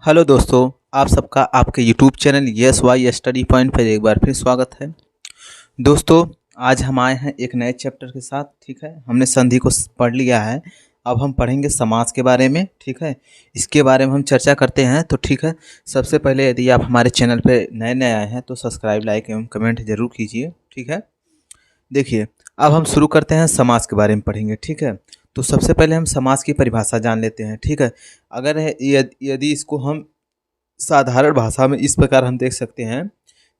Hello दोस्तों, आप सबका आपके YouTube channel S Y study point पर एक बार फिर स्वागत है। दोस्तों, आज हम आए हैं एक नए चैप्टर के साथ। ठीक है, हमने संधि को पढ़ लिया है। अब हम पढ़ेंगे समास के बारे में। ठीक है, इसके बारे में हम चर्चा करते हैं। तो ठीक है, सबसे पहले यदि आप हमारे चैनल पर नए नए आए हैं तो सब्सक्राइब, लाइक एवं कमेंट जरूर कीजिए। ठीक है, देखिए अब हम शुरू करते हैं, समास के बारे में पढ़ेंगे। ठीक है, तो सबसे पहले हम समास की परिभाषा जान लेते हैं। ठीक है, अगर यदि इसको हम साधारण भाषा में इस प्रकार हम देख सकते हैं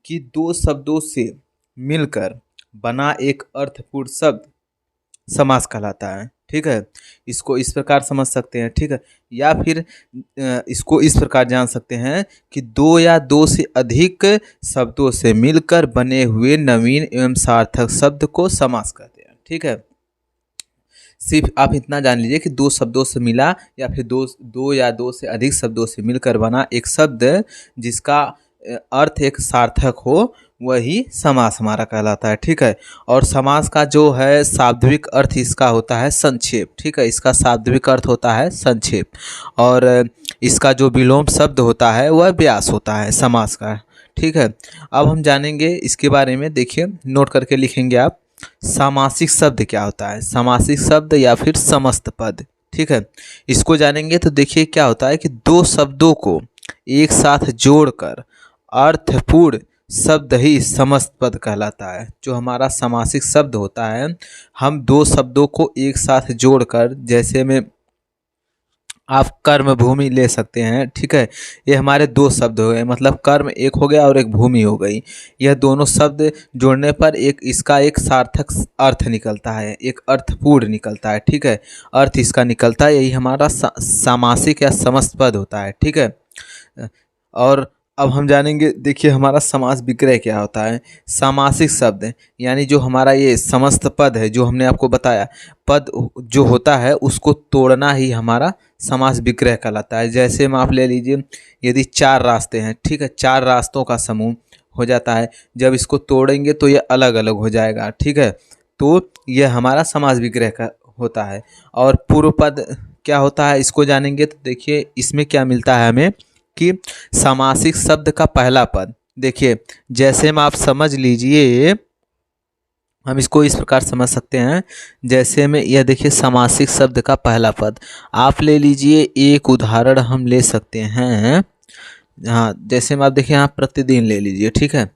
कि दो शब्दों से मिलकर बना एक अर्थपूर्ण शब्द समास कहलाता है। ठीक है, इसको इस प्रकार समझ सकते हैं। ठीक है, या फिर इसको इस प्रकार जान सकते हैं कि दो या दो से अधिक शब्दों से मिलकर बने हुए नवीन एवं सार्थक शब्द को समास कहते हैं। ठीक है, सिर्फ आप इतना जान लीजिए कि दो शब्दों से मिला या फिर दो या दो से अधिक शब्दों से मिलकर बना एक शब्द जिसका अर्थ एक सार्थक हो, वही समास हमारा कहलाता है। ठीक है, और समास का जो है शाब्दिक अर्थ इसका होता है संक्षेप। ठीक है, इसका शाब्दिक अर्थ होता है संक्षेप, और इसका जो विलोम शब्द होता है वह व्यास होता है समास का। ठीक है, अब हम जानेंगे इसके बारे में। देखिए, नोट करके लिखेंगे आप। सामासिक शब्द क्या होता है? सामासिक शब्द या फिर समस्त पद। ठीक है, इसको जानेंगे तो देखिए क्या होता है कि दो शब्दों को एक साथ जोड़कर अर्थपूर्ण शब्द ही समस्त पद कहलाता है। जो हमारा समासिक शब्द होता है, हम दो शब्दों को एक साथ जोड़कर, जैसे में आप कर्म भूमि ले सकते हैं। ठीक है, ये हमारे दो शब्द हो गए, मतलब कर्म एक हो गया और एक भूमि हो गई। यह दोनों शब्द जोड़ने पर इसका एक सार्थक अर्थ निकलता है, एक अर्थपूर्ण निकलता है। ठीक है, अर्थ इसका निकलता है, यही हमारा सामासिक या समस्त पद होता है। ठीक है, और अब हम जानेंगे, देखिए हमारा समास विग्रह क्या होता है। सामासिक शब्द यानी जो हमारा ये समस्त पद है, जो हमने आपको बताया, पद जो होता है उसको तोड़ना ही हमारा समास विग्रह कहलाता है। जैसे में आप ले लीजिए, यदि चार रास्ते हैं, ठीक है, चार रास्तों का समूह हो जाता है, जब इसको तोड़ेंगे तो ये अलग अलग हो जाएगा। ठीक है, तो यह हमारा समास विग्रह का होता है। और पूर्व पद क्या होता है, इसको जानेंगे तो देखिए इसमें क्या मिलता है हमें कि सामासिक शब्द का पहला पद। देखिए, जैसे में आप समझ लीजिए, हम इसको इस प्रकार समझ सकते हैं। जैसे में यह देखिए समासिक शब्द का पहला पद, आप ले लीजिए, एक उदाहरण हम ले सकते हैं। हाँ, जैसे में आप देखिए यहाँ प्रतिदिन ले लीजिए। ठीक है,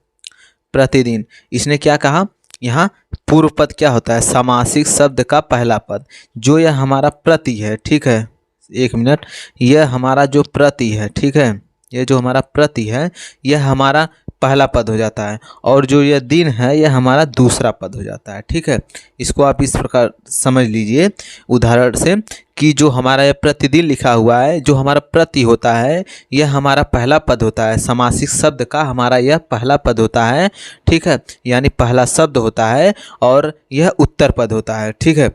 प्रतिदिन, इसने क्या कहा, यहाँ पूर्व पद क्या होता है, समासिक शब्द का पहला पद, जो यह हमारा प्रति है। ठीक है, एक मिनट, यह हमारा जो प्रति है, ठीक है, यह जो हमारा प्रति है, यह हमारा पहला पद हो जाता है, और जो यह दिन है यह हमारा दूसरा पद हो जाता है। ठीक है, इसको आप इस प्रकार समझ लीजिए उदाहरण से कि जो हमारा यह प्रतिदिन लिखा हुआ है, जो हमारा प्रति होता है, यह हमारा पहला पद होता है। समासिक शब्द का हमारा यह पहला पद होता है। ठीक है, यानी पहला शब्द होता है, और यह उत्तर पद होता है। ठीक है,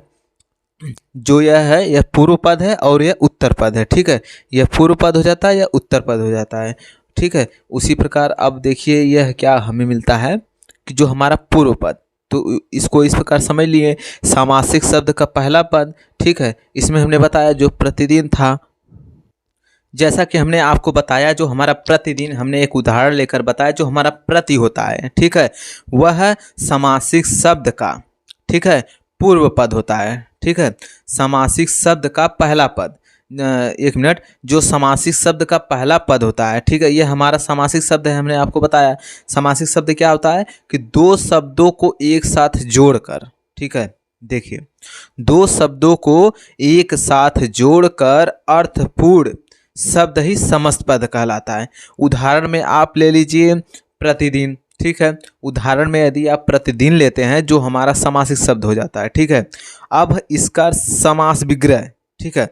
जो यह है यह पूर्व पद है और यह उत्तर पद है। ठीक है, यह पूर्व पद हो जाता है, यह उत्तर पद हो जाता है। ठीक है, उसी प्रकार अब देखिए यह क्या हमें मिलता है कि जो हमारा पूर्व पद, तो इसको इस प्रकार समझ लिए, सामासिक शब्द का पहला पद। ठीक है, इसमें हमने बताया जो प्रतिदिन था, जैसा कि हमने आपको बताया, जो हमारा प्रतिदिन, हमने एक उदाहरण लेकर बताया, जो हमारा प्रति होता है, ठीक है, वह समासिक शब्द का, ठीक है, पूर्व पद होता है। ठीक है, समासिक शब्द का पहला पद, एक मिनट, जो समासिक शब्द का पहला पद होता है, ठीक है, ये हमारा समासिक शब्द है। हमने आपको बताया समासिक शब्द क्या होता है कि दो शब्दों को एक साथ जोड़कर, ठीक है, देखिए, दो शब्दों को एक साथ जोड़कर अर्थपूर्ण शब्द ही समस्त पद कहलाता है। उदाहरण में आप ले लीजिए प्रतिदिन। ठीक है, उदाहरण में यदि आप प्रतिदिन लेते हैं, जो हमारा समासिक शब्द हो जाता है। ठीक है, अब इसका समास विग्रह, ठीक है,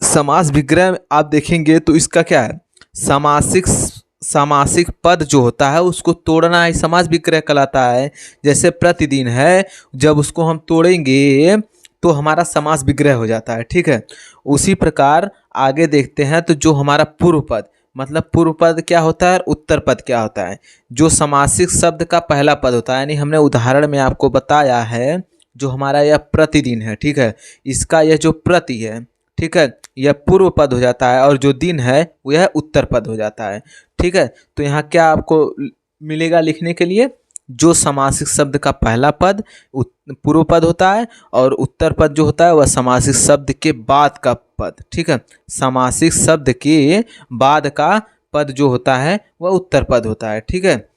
समास विग्रह आप देखेंगे तो इसका क्या है, सामासिक पद जो होता है उसको तोड़ना ही समास विग्रह कहलाता है। जैसे प्रतिदिन है, जब उसको हम तोड़ेंगे तो हमारा समास विग्रह हो जाता है। ठीक है, उसी प्रकार आगे देखते हैं तो जो हमारा पूर्व पद, मतलब पूर्व पद क्या होता है, उत्तर पद क्या होता है, जो समासिक शब्द का पहला पद होता है। यानी हमने उदाहरण में आपको बताया है, जो हमारा यह प्रतिदिन है, ठीक है, इसका यह जो प्रति है, ठीक है, यह पूर्व पद हो जाता है और जो दिन है वो यह उत्तर पद हो जाता है। ठीक है, तो यहाँ क्या आपको मिलेगा लिखने के लिए, जो समासिक शब्द का पहला पद पूर्व पद होता है और उत्तर पद जो होता है वह समासिक शब्द के बाद का पद। ठीक है, समासिक शब्द के बाद का पद जो होता है वह उत्तर पद होता है। ठीक है,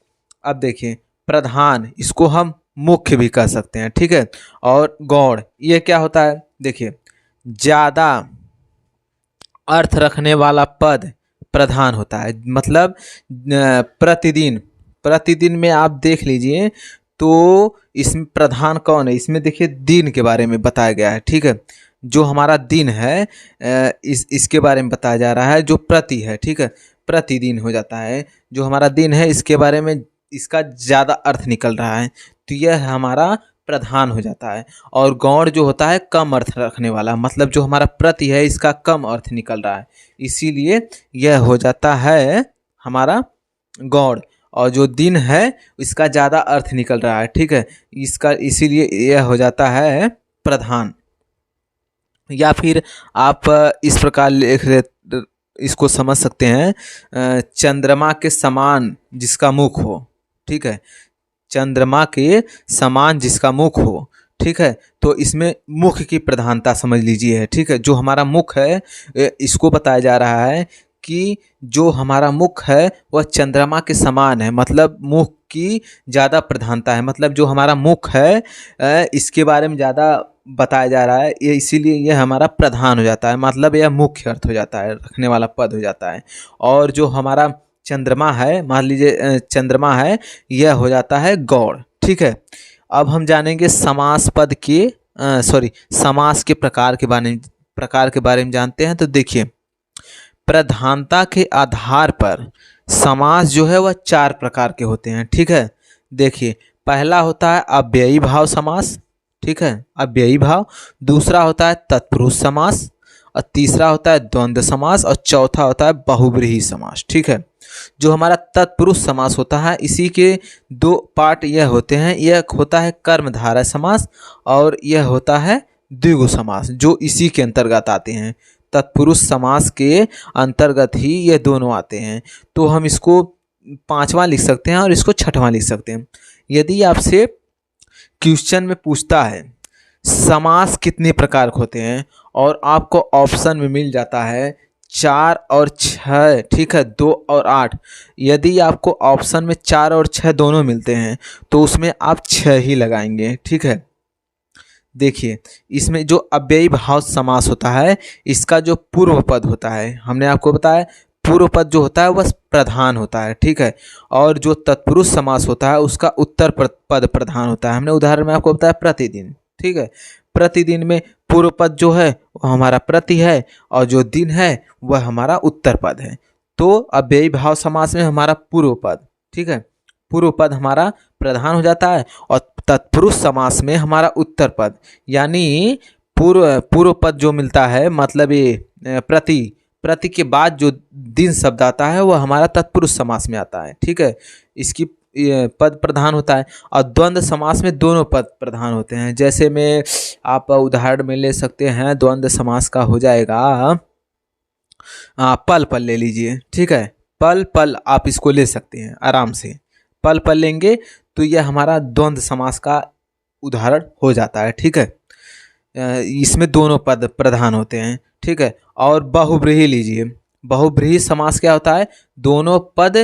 अब देखिए प्रधान, इसको हम मुख्य भी कह सकते हैं। ठीक है, और गौड़, ये क्या होता है, देखिए ज़्यादा अर्थ रखने वाला पद प्रधान होता है। मतलब प्रतिदिन, प्रतिदिन में आप देख लीजिए तो इसमें प्रधान कौन है, इसमें देखिए दिन के बारे में बताया गया है। ठीक है, जो हमारा दिन है इसके बारे में बताया जा रहा है, जो प्रति है। ठीक है, प्रतिदिन हो जाता है, जो हमारा दिन है इसके बारे में इसका ज़्यादा अर्थ निकल रहा है, तो यह हमारा प्रधान हो जाता है। और गौण जो होता है कम अर्थ रखने वाला, मतलब जो हमारा प्रति है इसका कम अर्थ निकल रहा है, इसीलिए यह हो जाता है हमारा गौण। और जो दिन है इसका ज़्यादा अर्थ निकल रहा है। ठीक है, इसका इसीलिए यह हो जाता है प्रधान। या फिर आप इस प्रकार इसको समझ सकते हैं, चंद्रमा के समान जिसका मुख हो। ठीक है, चंद्रमा के समान जिसका मुख हो। ठीक है, तो इसमें मुख की प्रधानता समझ लीजिए। ठीक है, जो हमारा मुख है इसको बताया जा रहा है कि जो हमारा मुख है वह चंद्रमा के समान है, मतलब मुख की ज़्यादा प्रधानता है। मतलब जो हमारा मुख है इसके बारे में ज़्यादा बताया जा रहा है, ये इसीलिए यह हमारा प्रधान हो जाता है, मतलब यह मुख्य अर्थ हो जाता है, रखने वाला पद हो जाता है। और जो हमारा चंद्रमा है, मान लीजिए चंद्रमा है, यह हो जाता है गौड़। ठीक है, अब हम जानेंगे समास पद के समास के प्रकार के बारे में जानते हैं। तो देखिए प्रधानता के आधार पर समास जो है वह 4 प्रकार के होते हैं। ठीक है, देखिए पहला होता है अव्ययी भाव समास। ठीक है, अव्ययी भाव। दूसरा होता है तत्पुरुष समास, और तीसरा होता है द्वंद्व समास, और चौथा होता है बहुब्रीहि समास। ठीक है, जो हमारा तत्पुरुष समास होता है इसी के 2 पार्ट यह होते हैं, यह होता है कर्मधारय समास और यह होता है द्विगु समास, जो इसी के अंतर्गत आते हैं। तत्पुरुष समास के अंतर्गत ही ये दोनों आते हैं। तो हम इसको 5वां लिख सकते हैं और इसको 6वां लिख सकते हैं। यदि आपसे क्वेश्चन में पूछता है समास कितने प्रकार के होते हैं और आपको ऑप्शन में मिल जाता है 4 और 6, ठीक है, 2 और 8, यदि आपको ऑप्शन में 4 और 6 दोनों मिलते हैं तो उसमें आप 6 ही लगाएंगे। ठीक है, देखिए इसमें जो अव्ययी भाव समास होता है इसका जो पूर्व पद होता है, हमने आपको बताया पूर्व पद जो होता है वह प्रधान होता है। ठीक है, और जो तत्पुरुष समास होता है उसका उत्तर पद प्रधान होता है। हमने उदाहरण में आपको बताया प्रतिदिन। ठीक है, प्रतिदिन में पूर्व पद जो है वह हमारा प्रति है और जो दिन है वह हमारा उत्तर पद है। तो अव्ययी भाव समास में हमारा पूर्व पद, ठीक है, पूर्व पद हमारा प्रधान हो जाता है और तत्पुरुष समास में हमारा उत्तर पद, यानी पूर्व पद जो मिलता है, मतलब ये प्रति के बाद जो दिन शब्द आता है वह हमारा तत्पुरुष समास में आता है। ठीक है, इसकी पद प्रधान होता है। और द्वंद्व समास में दोनों पद प्रधान होते हैं। जैसे में आप उदाहरण में ले सकते हैं, द्वंद्व समास का हो जाएगा पल पल ले लीजिए। ठीक है, पल पल आप इसको ले सकते हैं आराम से, पल पल लेंगे तो यह हमारा द्वंद्व समास का उदाहरण हो जाता है। ठीक है, इसमें दोनों पद प्रधान होते हैं। ठीक है, और बहुब्रीहि लीजिए, बहुब्रीहि समास क्या होता है, दोनों पद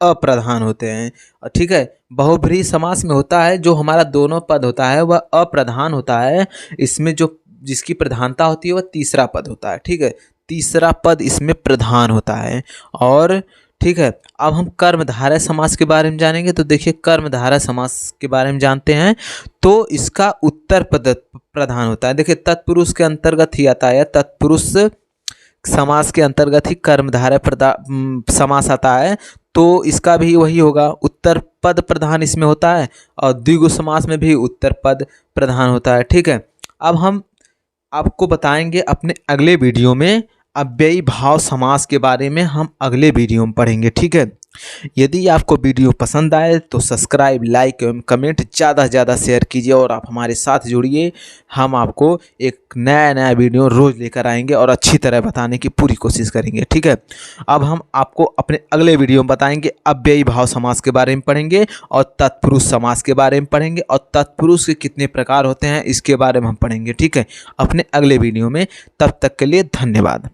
अप्रधान होते हैं। ठीक है, बहुब्रीहि समास में होता है जो हमारा दोनों पद होता है वह अप्रधान होता है, इसमें जो जिसकी प्रधानता होती है वह तीसरा पद होता है। ठीक है, तीसरा पद इसमें प्रधान होता है। और ठीक है, अब हम कर्मधारय समास के बारे में जानेंगे। तो देखिए कर्मधारय समास के बारे में जानते हैं तो इसका उत्तर पद प्रधान होता है। देखिए तत्पुरुष के अंतर्गत ही आता है, तत्पुरुष समास के अंतर्गत ही कर्मधारय समास आता है, तो इसका भी वही होगा, उत्तर पद प्रधान इसमें होता है और द्विगु समास में भी उत्तर पद प्रधान होता है। ठीक है, अब हम आपको बताएंगे अपने अगले वीडियो में अव्ययी भाव समास के बारे में, हम अगले वीडियो में पढ़ेंगे। ठीक है, यदि आपको वीडियो पसंद आए तो सब्सक्राइब, लाइक एवं कमेंट ज़्यादा से ज़्यादा शेयर कीजिए और आप हमारे साथ जुड़िए। हम आपको एक नया वीडियो रोज़ लेकर आएंगे और अच्छी तरह बताने की पूरी कोशिश करेंगे, ठीक है। अब हम आपको अपने अगले वीडियो में बताएंगे, अव्ययी भाव समास के बारे में पढ़ेंगे और तत्पुरुष समास के बारे में पढ़ेंगे और तत्पुरुष के कितने प्रकार होते हैं इसके बारे में हम पढ़ेंगे, ठीक है, अपने अगले वीडियो में। तब तक के लिए धन्यवाद।